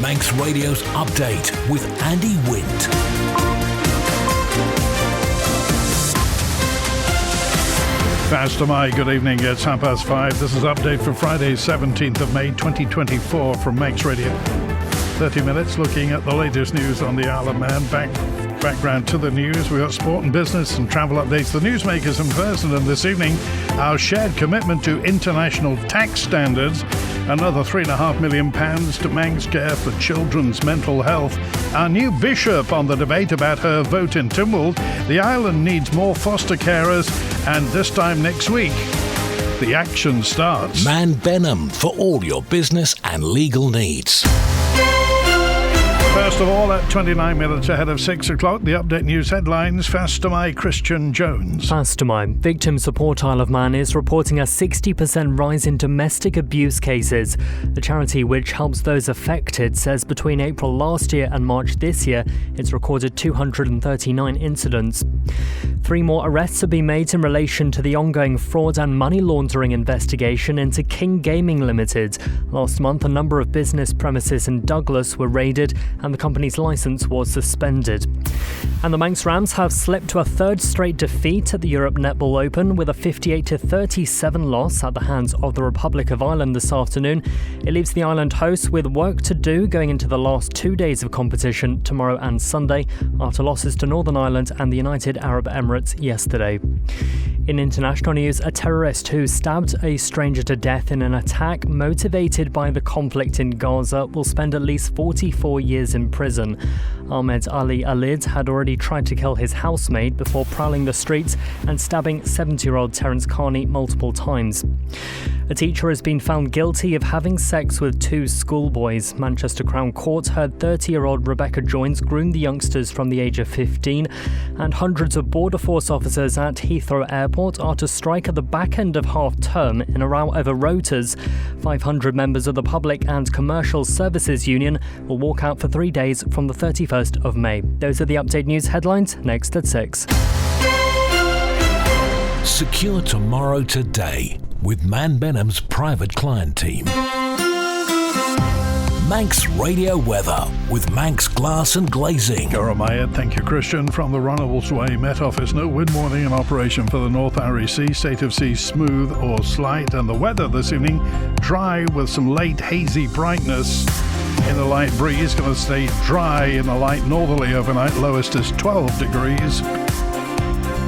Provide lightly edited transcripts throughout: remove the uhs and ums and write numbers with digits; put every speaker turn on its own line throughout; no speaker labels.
Manx Radio's Update with Andy Wint.
Fast am I. Good evening. It's 5:30. This is Update for Friday, 17th of May 2024 from Manx Radio. 30 minutes looking at the latest news on the Isle of Man. Background to the news. We've got sport and business and travel updates. The newsmakers in person, and this evening, our shared commitment to international tax standards. Another £3.5 million to Manx Care for children's mental health. Our new bishop on the debate about her vote in Tynwald. The island needs more foster carers, and this time next week, the action starts.
Man Benham for all your business and legal needs.
First of all, at 29 minutes ahead of 6 o'clock, the Update News headlines. Fast to my Christian Jones.
Fast to my Victim Support Isle of Man is reporting a 60% rise in domestic abuse cases. The charity, which helps those affected, says between April last year and March this year, it's recorded 239 incidents. 3 more arrests have been made in relation to the ongoing fraud and money laundering investigation into King Gaming Limited. Last month, a number of business premises in Douglas were raided and the company's licence was suspended. And the Manx Rams have slipped to a third straight defeat at the Europe Netball Open with a 58-37 loss at the hands of the Republic of Ireland this afternoon. It leaves the island hosts with work to do going into the last 2 days of competition, tomorrow and Sunday, after losses to Northern Ireland and the United Arab Emirates yesterday. In international news, a terrorist who stabbed a stranger to death in an attack motivated by the conflict in Gaza will spend at least 44 years in prison. Ahmed Ali Alid had already tried to kill his housemaid before prowling the streets and stabbing 70-year-old Terence Carney multiple times. A teacher has been found guilty of having sex with 2 schoolboys. Manchester Crown Court heard 30-year-old Rebecca Joins groomed the youngsters from the age of 15, and hundreds of Border Force officers at Heathrow Airport are to strike at the back end of half-term in a row over rotas. 500 members of the Public and Commercial Services Union will walk out for 3 days from the 31st of May. Those are the Update News headlines, next at 6.
Secure tomorrow today with Man Benham's private client team. Manx Radio Weather with Manx Glass and Glazing.
Goromaya, thank you, Christian. From the Ronald's Way Met Office, no wind warning in operation for the North Irish Sea. State of sea smooth or slight, and the weather this evening dry with some late hazy brightness. In a light breeze, going to stay dry in a light northerly overnight. Lowest is 12 degrees.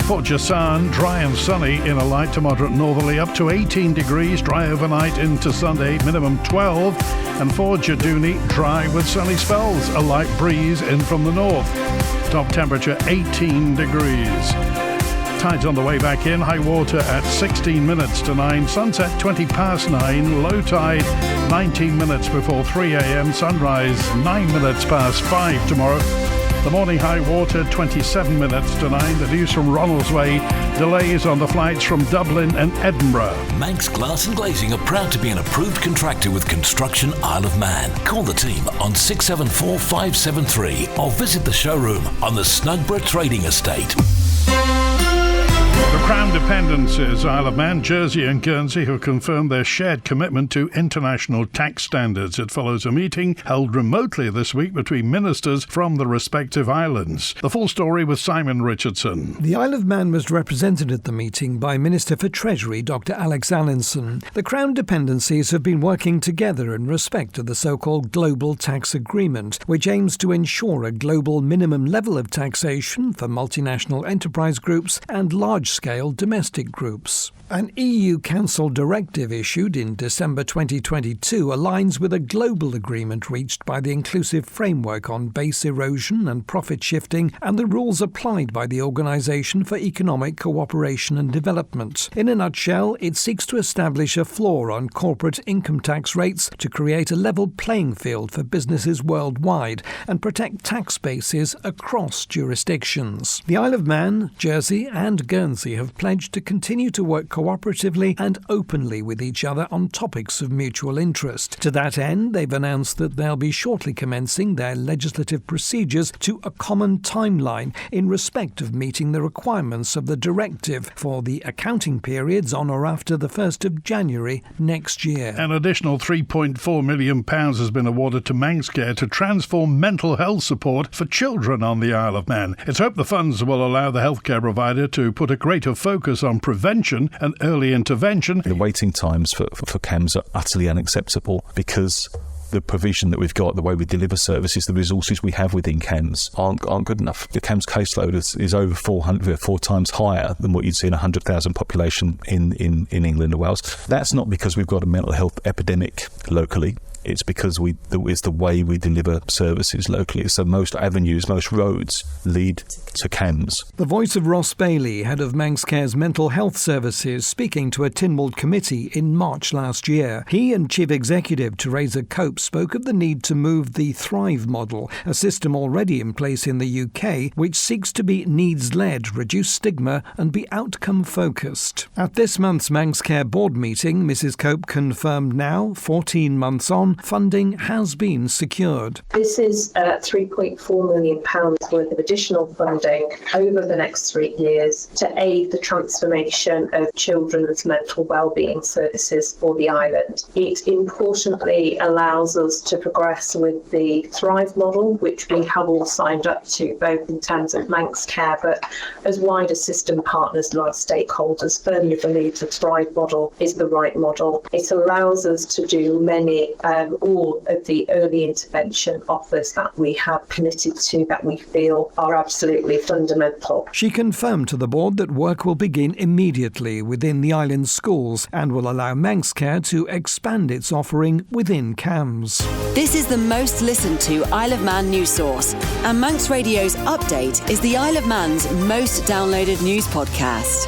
Port Jasan, dry and sunny in a light to moderate northerly, up to 18 degrees, dry overnight into Sunday, minimum 12. And for Jadouni, dry with sunny spells, a light breeze in from the north. Top temperature 18 degrees. Tides on the way back in, high water at 16 minutes to 9, sunset 20 past 9, low tide 19 minutes before 3 a.m, sunrise 9 minutes past 5 tomorrow. The morning high water 27 minutes to 9. The news from Ronald's Way, delays on the flights from Dublin and Edinburgh.
Manx Glass and Glazing are proud to be an approved contractor with Construction Isle of Man. Call the team on 674 573 or visit the showroom on the Snugborough Trading Estate.
The Crown dependencies, Isle of Man, Jersey and Guernsey, have confirmed their shared commitment to international tax standards. It follows a meeting held remotely this week between ministers from the respective islands. The full story with Simon Richardson.
The Isle of Man was represented at the meeting by Minister for Treasury Dr Alex Allinson. The Crown dependencies have been working together in respect of the so-called Global Tax Agreement, which aims to ensure a global minimum level of taxation for multinational enterprise groups and large-scale domestic groups. An EU Council directive issued in December 2022 aligns with a global agreement reached by the Inclusive Framework on Base Erosion and Profit Shifting and the rules applied by the Organisation for Economic Cooperation and Development. In a nutshell, it seeks to establish a floor on corporate income tax rates to create a level playing field for businesses worldwide and protect tax bases across jurisdictions. The Isle of Man, Jersey and Guernsey Community have pledged to continue to work cooperatively and openly with each other on topics of mutual interest. To that end, they've announced that they'll be shortly commencing their legislative procedures to a common timeline in respect of meeting the requirements of the directive for the accounting periods on or after the 1st of January next year.
An additional £3.4 million has been awarded to Manx Care to transform mental health support for children on the Isle of Man. It's hoped the funds will allow the healthcare provider to put a greater focus on prevention and early intervention.
The waiting times for CAMHS are utterly unacceptable because the provision that we've got, the way we deliver services, the resources we have within CAMHS aren't good enough. The CAMHS caseload is over 4 times higher than what you'd see in a 100,000 population in England or Wales. That's not because we've got a mental health epidemic locally. It's because it's the way we deliver services locally. So most avenues, most roads lead to CAMHS.
The voice of Ross Bailey, head of Manx Care's mental health services, speaking to a Tynwald committee in March last year. He and Chief Executive Teresa Cope spoke of the need to move the Thrive model, a system already in place in the UK, which seeks to be needs-led, reduce stigma and be outcome-focused. At this month's Manx Care board meeting, Mrs Cope confirmed now, 14 months on, funding has been secured.
This is £3.4 million worth of additional funding over the next 3 years to aid the transformation of children's mental wellbeing services for the island. It importantly allows us to progress with the Thrive model, which we have all signed up to, both in terms of Manx Care, but as wider system partners and our stakeholders firmly believe the Thrive model is the right model. It allows us to do all of the early intervention offers that we have committed to, that we feel are absolutely fundamental.
She confirmed to the board that work will begin immediately within the island's schools and will allow Manx Care to expand its offering within CAMHS.
This is the most listened to Isle of Man news source, and Manx Radio's Update is the Isle of Man's most downloaded news podcast.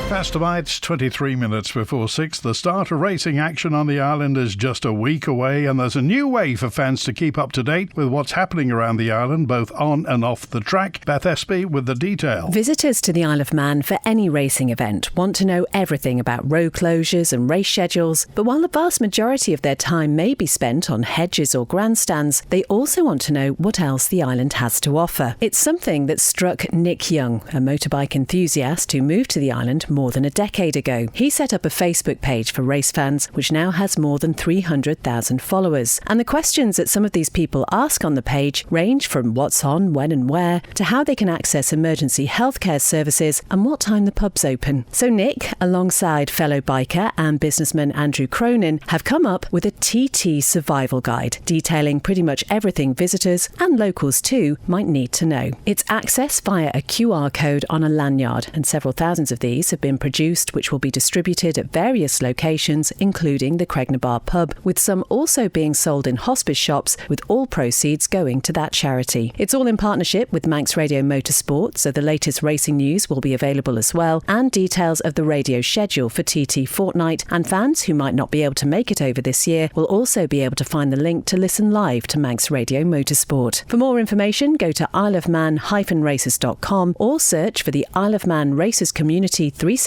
Past tonight's 23 minutes before 6. The start of racing action on the island is just a week away, and there's a new way for fans to keep up to date with what's happening around the island, both on and off the track. Beth Espy with the detail.
Visitors to the Isle of Man for any racing event want to know everything about road closures and race schedules, but while the vast majority of their time may be spent on hedges or grandstands, they also want to know what else the island has to offer. It's something that struck Nick Young, a motorbike enthusiast who moved to the island more than a decade ago. He set up a Facebook page for race fans, which now has more than 300,000 followers. And the questions that some of these people ask on the page range from what's on, when and where, to how they can access emergency healthcare services and what time the pub's open. So Nick, alongside fellow biker and businessman Andrew Cronin, have come up with a TT survival guide detailing pretty much everything visitors, and locals too, might need to know. It's accessed via a QR code on a lanyard, and several thousands of these have been produced, which will be distributed at various locations, including the Cregnabar pub, with some also being sold in hospice shops, with all proceeds going to that charity. It's all in partnership with Manx Radio Motorsport, so the latest racing news will be available as well, and details of the radio schedule for TT Fortnight, and fans who might not be able to make it over this year will also be able to find the link to listen live to Manx Radio Motorsport. For more information, go to isleofman-racers.com or search for the Isle of Man Racers Community 365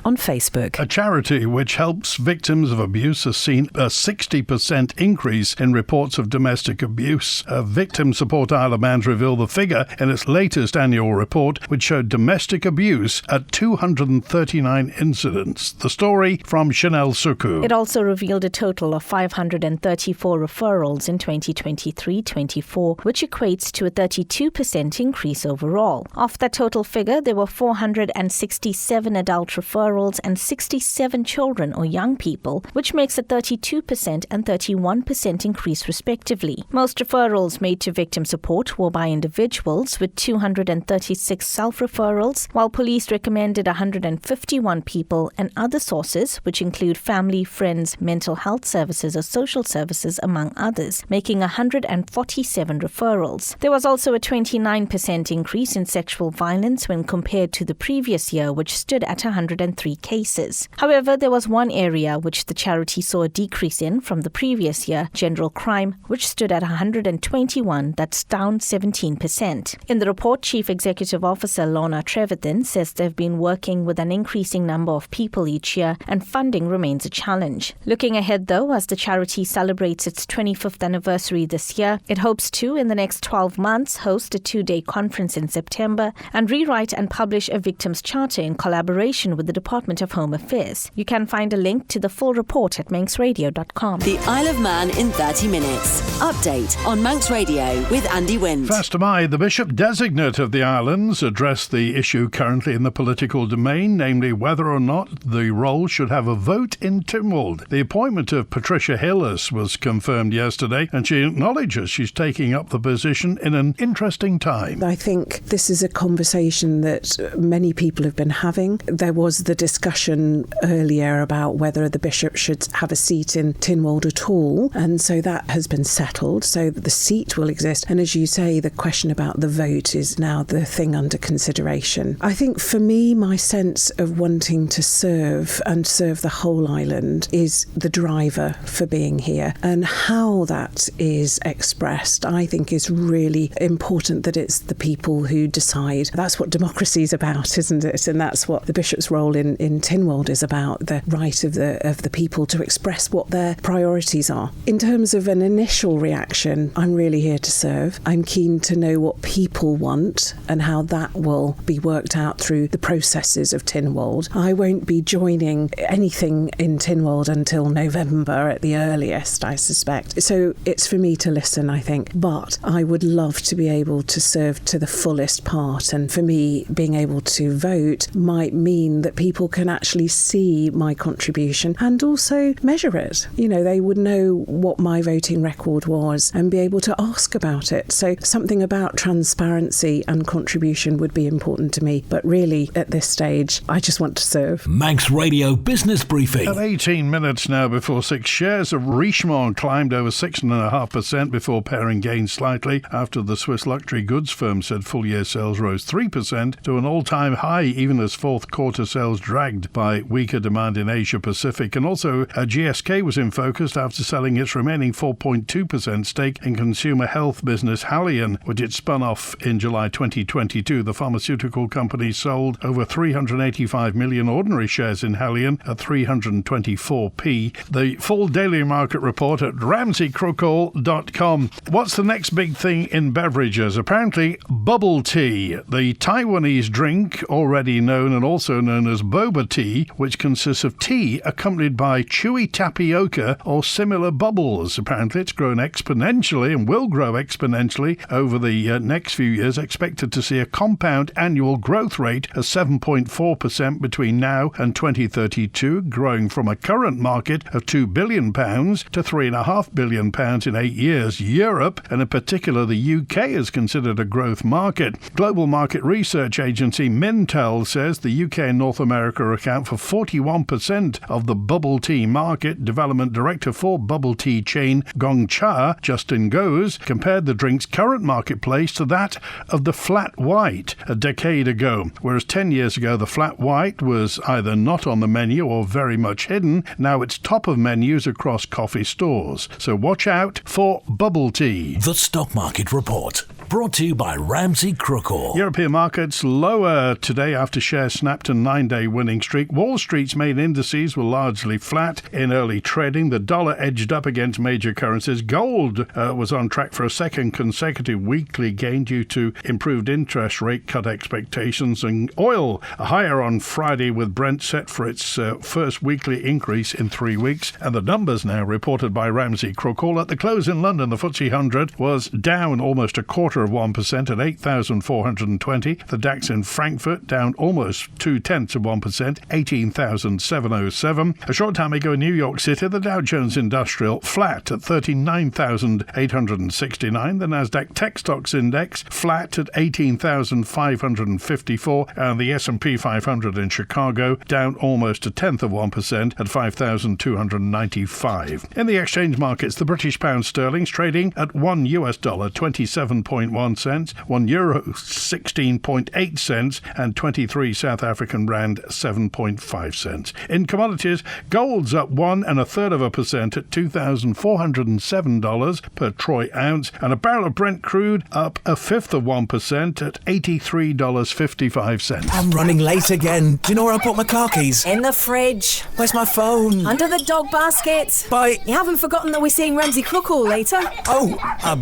on Facebook.
A charity which helps victims of abuse has seen a 60% increase in reports of domestic abuse. Victim Support Isle of Man's revealed the figure in its latest annual report, which showed domestic abuse at 239 incidents. The story from Chanel Suku.
It also revealed a total of 534 referrals in 2023-24, which equates to a 32% increase overall. Of that total figure, there were 467 adult referrals and 67 children or young people, which makes a 32% and 31% increase respectively. Most referrals made to victim support were by individuals, with 236 self-referrals, while police recommended 151 people, and other sources, which include family, friends, mental health services or social services, among others, making 147 referrals. There was also a 29% increase in sexual violence when compared to the previous year, which stood stood at 103 cases. However, there was one area which the charity saw a decrease in from the previous year, general crime, which stood at 121, that's down 17%. In the report, Chief Executive Officer Lorna Trevethan says they've been working with an increasing number of people each year and funding remains a challenge. Looking ahead though, as the charity celebrates its 25th anniversary this year, it hopes to, in the next 12 months, host a 2-day conference in September and rewrite and publish a Victims' Charter in collaboration with the Department of Home Affairs. You can find a link to the full report at manxradio.com.
The Isle of Man in 30 minutes. Update on Manx Radio with Andy Wint.
First of May, the Bishop Designate of the islands addressed the issue currently in the political domain, namely whether or not the role should have a vote in Tynwald. The appointment of Patricia Hillis was confirmed yesterday, and she acknowledges she's taking up the position in an interesting time.
I think this is a conversation that many people have been having. There was the discussion earlier about whether the bishop should have a seat in Tynwald at all, and so that has been settled, so that the seat will exist. And as you say, the question about the vote is now the thing under consideration. I think for me, my sense of wanting to serve and serve the whole island is the driver for being here, and how that is expressed, I think, is really important, that it's the people who decide. That's what democracy is about, isn't it? And that's what the bishop's role in Tynwald is about, the right of the people to express what their priorities are. In terms of an initial reaction, I'm really here to serve. I'm keen to know what people want and how that will be worked out through the processes of Tynwald. I won't be joining anything in Tynwald until November at the earliest, I suspect. So it's for me to listen, I think. But I would love to be able to serve to the fullest part. And for me, being able to vote might mean that people can actually see my contribution and also measure it. You know, they would know what my voting record was and be able to ask about it. So something about transparency and contribution would be important to me. But really, at this stage, I just want to serve.
Manx Radio Business Briefing.
At 18 minutes now before 6, shares of Richemont climbed over 6.5% before pairing gains slightly after the Swiss luxury goods firm said full-year sales rose 3% to an all-time high, even as fourth quarter sales dragged by weaker demand in Asia-Pacific. And also, GSK was in focus after selling its remaining 4.2% stake in consumer health business Haleon, which it spun off in July 2022. The pharmaceutical company sold over 385 million ordinary shares in Haleon at 324p. The full daily market report at ramseycrookall.com. What's the next big thing in beverages? Apparently, bubble tea, the Taiwanese drink already known and also known as boba tea, which consists of tea accompanied by chewy tapioca or similar bubbles. Apparently, it's grown exponentially and will grow exponentially over the next few years, expected to see a compound annual growth rate of 7.4% between now and 2032, growing from a current market of £2 billion to £3.5 billion in 8 years. Europe, and in particular the UK, is considered a growth market. Global market research agency Mintel says the UK and North America account for 41% of the bubble tea market. Development director for bubble tea chain Gongcha, Justin Goes, compared the drink's current marketplace to that of the flat white a decade ago. Whereas 10 years ago the flat white was either not on the menu or very much hidden, now it's top of menus across coffee stores. So watch out for bubble tea.
The Stock Market Report, brought to you by Ramsey Crookall.
European markets lower today after shares snapped a 9-day winning streak. Wall Street's main indices were largely flat in early trading. The dollar edged up against major currencies. Gold was on track for a second consecutive weekly gain due to improved interest rate cut expectations. And oil higher on Friday, with Brent set for its first weekly increase in 3 weeks. And the numbers now reported by Ramsey Crookall. At the close in London, the FTSE 100 was down almost 0.25% at 8,420. The DAX in Frankfurt down almost 0.2%, 18,707. A short time ago in New York City, the Dow Jones Industrial flat at 39,869. The Nasdaq Tech Stocks Index flat at 18,554. And the S&P 500 in Chicago down almost 0.1% at 5,295. In the exchange markets, the British pound sterling's trading at $1 27.1 16.1 cents, €1 16.8 cents, and 23 South African rand 7.5 cents. In commodities, gold's up 1 1/3% at $2,407 per troy ounce, and a barrel of Brent crude up 1/5% at $83.55.
I'm running late again. Do you know where I put my car keys?
In the fridge.
Where's my phone?
Under the dog basket.
Bye.
You haven't forgotten that we're seeing Ramsey Crookall later?
Oh,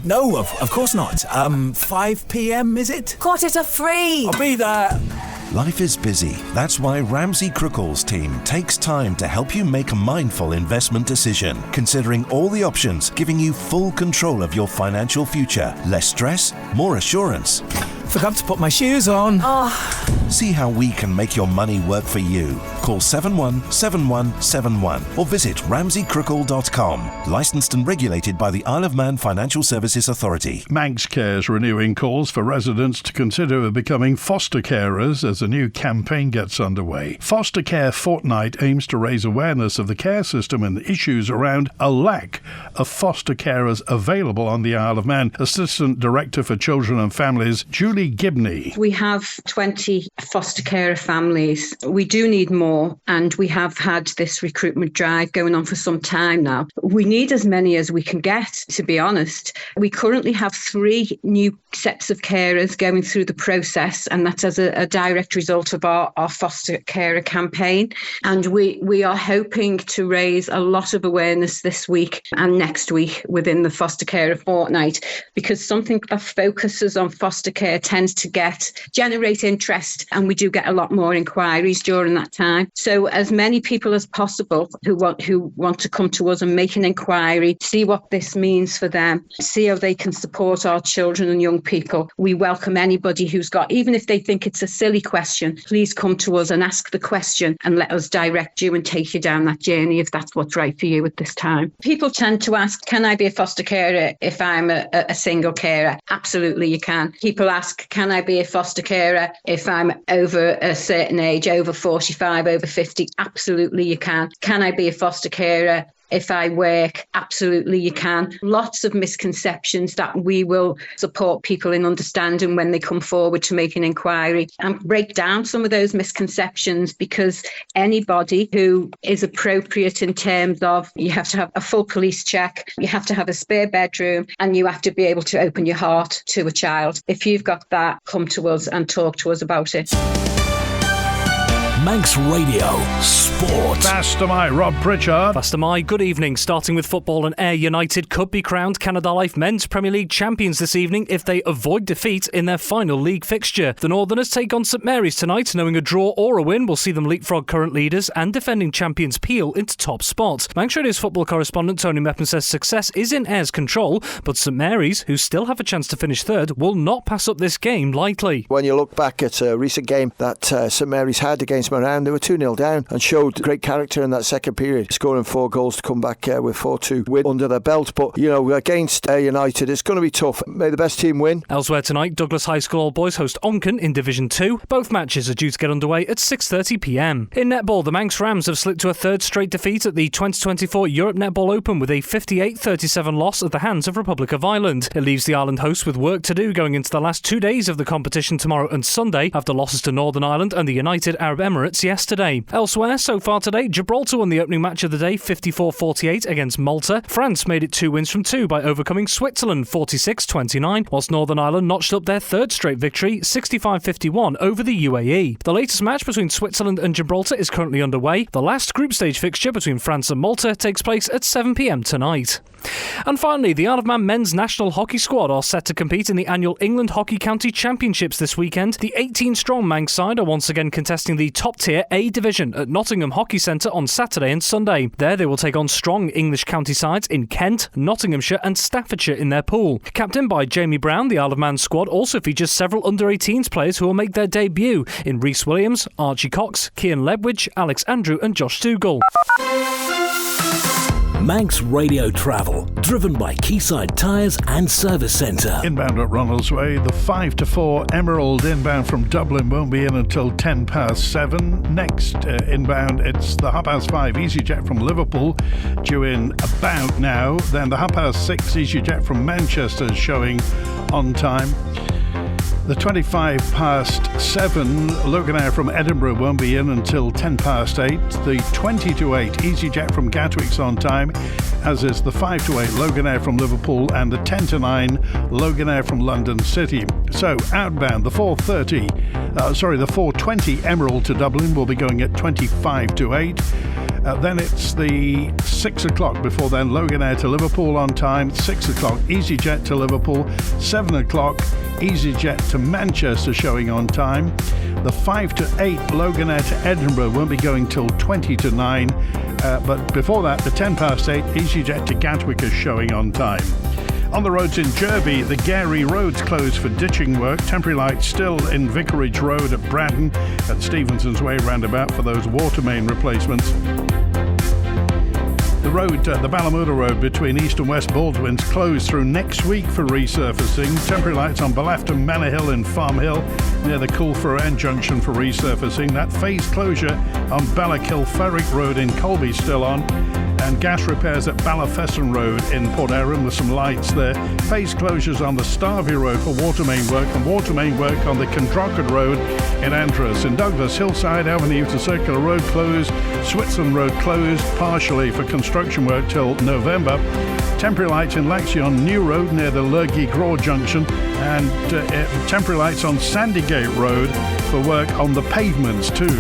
no, of course not. 5 p.m, is it?
2:45.
I'll be there.
Life is busy. That's why Ramsey Crookall's team takes time to help you make a mindful investment decision, considering all the options, giving you full control of your financial future. Less stress, more assurance.
Forgot to put my shoes on.
See how we can make your money work for you. Call 717171 or visit ramseycrookall.com. Licensed and regulated by the Isle of Man Financial Services Authority.
Manx Care's renewing calls for residents to consider becoming foster carers as a new campaign gets underway. Foster Care Fortnight aims to raise awareness of the care system and issues around a lack of foster carers available on the Isle of Man. Assistant Director for Children and Families, Julie Gibney.
We have 20 foster carer families. We do need more, and we have had this recruitment drive going on for some time now. We need as many as we can get, to be honest. We currently have 3 new sets of carers going through the process, and that's as a direct result of our foster carer campaign. And we are hoping to raise a lot of awareness this week and next week within the foster carer fortnight, because something that focuses on foster care tends to generate interest, and we do get a lot more inquiries during that time. So as many people as possible who want to come to us and make an inquiry, see what this means for them, see how they can support our children and young people. We welcome anybody who's got, even if they think it's a silly question, please come to us and ask the question and let us direct you and take you down that journey if that's what's right for you at this time. People tend to ask, can I be a foster carer if I'm a single carer? Absolutely you can. People ask, can I be a foster carer if I'm over a certain age, over 45, over 50? Absolutely you can. Can I be a foster carer if I work? Absolutely you can. Lots of misconceptions that we will support people in understanding when they come forward to make an inquiry and break down some of those misconceptions, because anybody who is appropriate in terms of, you have to have a full police check, you have to have a spare bedroom, and you have to be able to open your heart to a child. If you've got that, come to us and talk to us about it.
Manx Radio Sport.
Fast am I, Rob Pritchard.
Fast am I. Good evening. Starting with football, and Ayr United could be crowned Canada Life Men's Premier League champions this evening if they avoid defeat in their final league fixture. The Northerners take on St Mary's tonight, knowing a draw or a win will see them leapfrog current leaders and defending champions Peel into top spot. Manx Radio's football correspondent Tony Meppen says success is in Ayr's control, but St Mary's, who still have a chance to finish third, will not pass up this game lightly.
When you look back at a recent game that St Mary's had against Moran, they were 2-0 down and showed great character in that second period, scoring 4 goals to come back with 4-2 win under their belt. But, against United, it's going to be tough. May the best team win.
Elsewhere tonight, Douglas High School Old Boys host Onken in Division 2. Both matches are due to get underway at 6:30pm. In netball, the Manx Rams have slipped to a third straight defeat at the 2024 Europe Netball Open with a 58-37 loss at the hands of Republic of Ireland. It leaves the island hosts with work to do going into the last 2 days of the competition tomorrow and Sunday after losses to Northern Ireland and the United Arab Emirates yesterday. Elsewhere, so far today, Gibraltar won the opening match of the day 54-48 against Malta. France made it 2 wins from 2 by overcoming Switzerland 46-29, whilst Northern Ireland notched up their third straight victory 65-51 over the UAE. The latest match between Switzerland and Gibraltar is currently underway. The last group stage fixture between France and Malta takes place at 7pm tonight. And finally, the Isle of Man men's national hockey squad are set to compete in the annual England Hockey County Championships this weekend. The 18-strong Manx side are once again contesting the top-tier A division at Nottingham Hockey Centre on Saturday and Sunday. There they will take on strong English county sides in Kent, Nottinghamshire and Staffordshire in their pool. Captained by Jamie Brown, the Isle of Man squad also features several under-18s players who will make their debut in Rhys Williams, Archie Cox, Cian Ledwidge, Alex Andrew and Josh Dougal.
Manx Radio Travel, driven by Quayside Tyres and Service Centre.
Inbound at Ronaldsway, the 5 to 4 Emerald inbound from Dublin won't be in until 7:10. Next inbound, it's the 5:30 EasyJet from Liverpool, due in about now. Then the 6:30 EasyJet from Manchester is showing on time. The 7:25 Loganair from Edinburgh won't be in until 8:10. The 20:08 EasyJet from Gatwick's on time, as is the 5:08 Loganair from Liverpool and the 10:09 Loganair from London City. So outbound, the 4:20 Emerald to Dublin will be going at 8:25. Then it's the 6 o'clock before then Loganair to Liverpool on time, 6 o'clock EasyJet to Liverpool, 7 o'clock EasyJet to Manchester showing on time. The 5 to 8 Loganair to Edinburgh won't be going till 9:20, but before that the 8:10 EasyJet to Gatwick is showing on time. On the roads in Derby, the Gary Road's closed for ditching work. Temporary lights still in Vicarage Road at Braddon, at Stevenson's Way roundabout for those water main replacements. The road, the Ballymurda Road between East and West Baldwin's closed through next week for resurfacing. Temporary lights on Belafton Manor Hill in Farm Hill near the Coolford End Junction for resurfacing. That phased closure on Ballakill Ferrick Road in Colby still on. And gas repairs at Ballafesson Road in Port Erin with some lights there. Phase closures on the Starvey Road for water main work, and water main work on the Condrockard Road in Andros. In Douglas, Hillside Avenue to Circular Road closed, Switzerland Road closed partially for construction work till November. Temporary lights in Laxion New Road near the Lurgy Graw Junction, and temporary lights on Sandygate Road for work on the pavements too.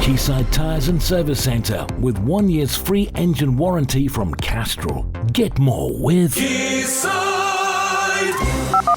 Quayside Tyres and Service Centre with 1 year's free engine warranty from Castrol. Get more with
Quayside.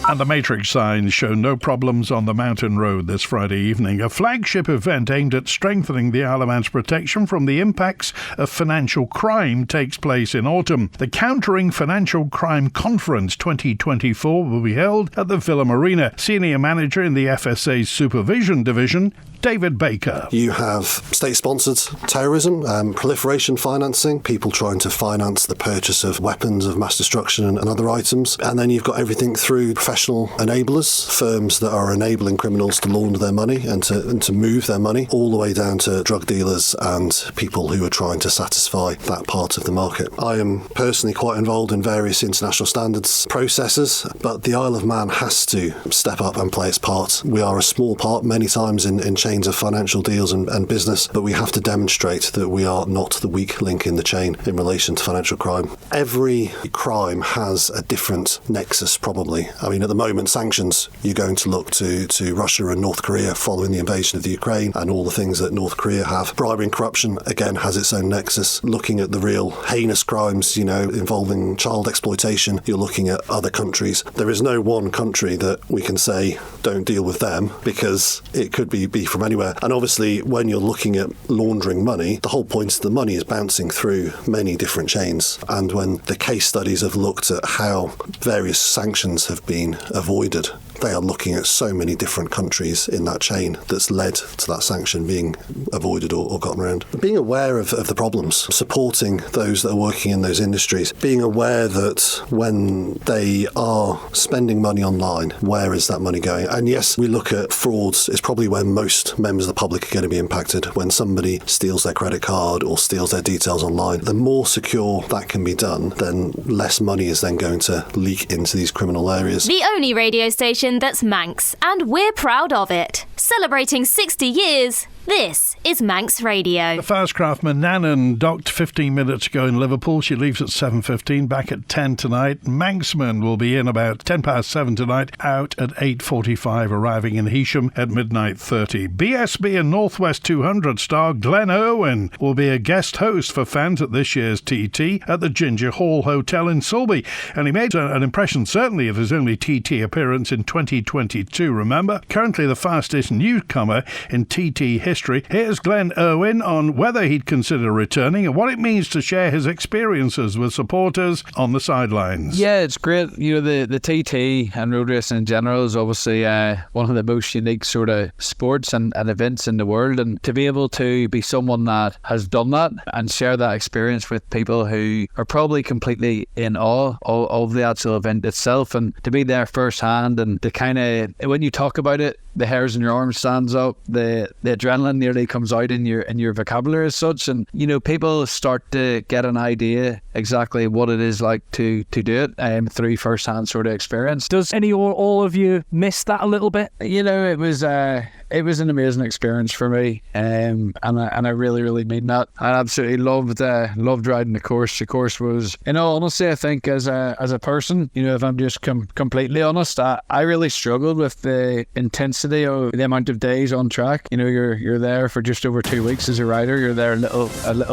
And the Matrix signs show no problems on the Mountain Road this Friday evening. A flagship event aimed at strengthening the Isle of Man's protection from the impacts of financial crime takes place in autumn. The Countering Financial Crime Conference 2024 will be held at the Villa Marina. Senior Manager in the FSA's Supervision Division, David Baker.
You have state-sponsored terrorism, proliferation financing, people trying to finance the purchase of weapons of mass destruction and other items. And then you've got everything through professional enablers, firms that are enabling criminals to launder their money and to move their money, all the way down to drug dealers and people who are trying to satisfy that part of the market. I am personally quite involved in various international standards processes, but the Isle of Man has to step up and play its part. We are a small part many times in chains of financial deals and business, but we have to demonstrate that we are not the weak link in the chain in relation to financial crime. Every crime has a different nexus, probably. I mean, at the moment, sanctions, you're going to look to Russia and North Korea following the invasion of the Ukraine and all the things that North Korea have. Bribery and corruption, again, has its own nexus. Looking at the real heinous crimes, involving child exploitation, you're looking at other countries. There is no one country that we can say, don't deal with them, because it could be from anywhere. And obviously, when you're looking at laundering money, the whole point is the money is bouncing through many different chains. And when the case studies have looked at how various sanctions have been avoided, they are looking at so many different countries in that chain that's led to that sanction being avoided or gotten around. Being aware of the problems, supporting those that are working in those industries, being aware that when they are spending money online, where is that money going? And yes, we look at frauds is probably where most members of the public are going to be impacted. When somebody steals their credit card or steals their details online, the more secure that can be done, then less money is then going to leak into these criminal areas.
The only radio station that's Manx, and we're proud of it. Celebrating 60 years, this is Manx Radio.
The Fastcraft Manannan docked 15 minutes ago in Liverpool. She leaves at 7:15, back at 10 tonight. Manxman will be in about 7:10 tonight, out at 8:45, arriving in Heysham at 30:30. BSB and Northwest 200 star Glenn Irwin will be a guest host for fans at this year's TT at the Ginger Hall Hotel in Sulby. And he made an impression, certainly, of his only TT appearance in 2022, remember? Currently the fastest newcomer in TT history history. Here's Glenn Irwin on whether he'd consider returning and what it means to share his experiences with supporters on the sidelines.
Yeah, it's great. You know, the TT and road racing in general is obviously one of the most unique sort of sports and events in the world, and to be able to be someone that has done that and share that experience with people who are probably completely in awe of the actual event itself, and to be there firsthand, and to kind of, when you talk about it, the hairs in your arms stands up, the adrenaline nearly comes out in your vocabulary as such, and you know, people start to get an idea exactly what it is like to do it through first-hand sort of experience.
Does any or all of you miss that a little bit?
You know, it was an amazing experience for me, and I really, really mean that. I absolutely loved riding the course. The course was, in all honesty, I think as a person, you know, if I'm just completely honest, I really struggled with the intensity of the amount of days on track. You know, you're there for just over 2 weeks as a rider. You're there a little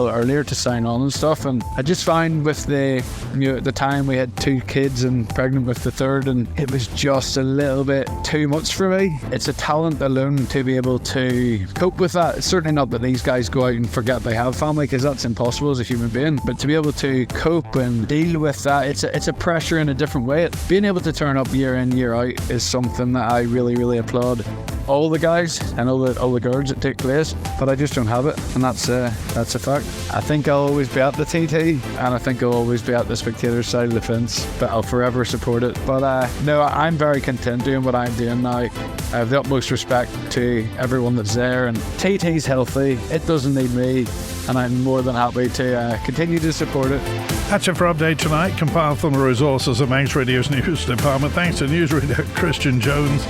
earlier to sign on and stuff, and I just find with the time we had 2 kids and pregnant with the third, and it was just a little bit too much for me. It's a talent alone to be able to cope with that. It's certainly not that these guys go out and forget they have family, because that's impossible as a human being, but to be able to cope and deal with that, it's a pressure in a different way. Being able to turn up year in, year out is something that I really, really applaud all the guys and all the girls that take place, but I just don't have it, and that's a fact. I think I'll always be at the TT, and I think I'll always be at the spectator side of the fence, but I'll forever support it. But no, I'm very content doing what I'm doing now. I have the utmost respect to everyone that's there, and TT's healthy, it doesn't need me, and I'm more than happy to continue to support it.
That's it for Update Tonight, compiled from the resources of Manx Radio's news department. Thanks to newsreader Christian Jones,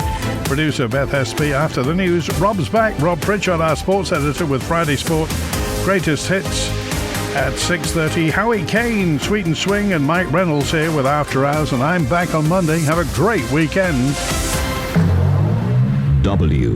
producer Beth Hespy. After the news, Rob's back. Rob Pritchard, our sports editor, with Friday Sport Greatest Hits at 6:30. Howie Kane, Sweet and Swing, and Mike Reynolds here with After Hours, and I'm back on Monday. Have a great weekend.
WINT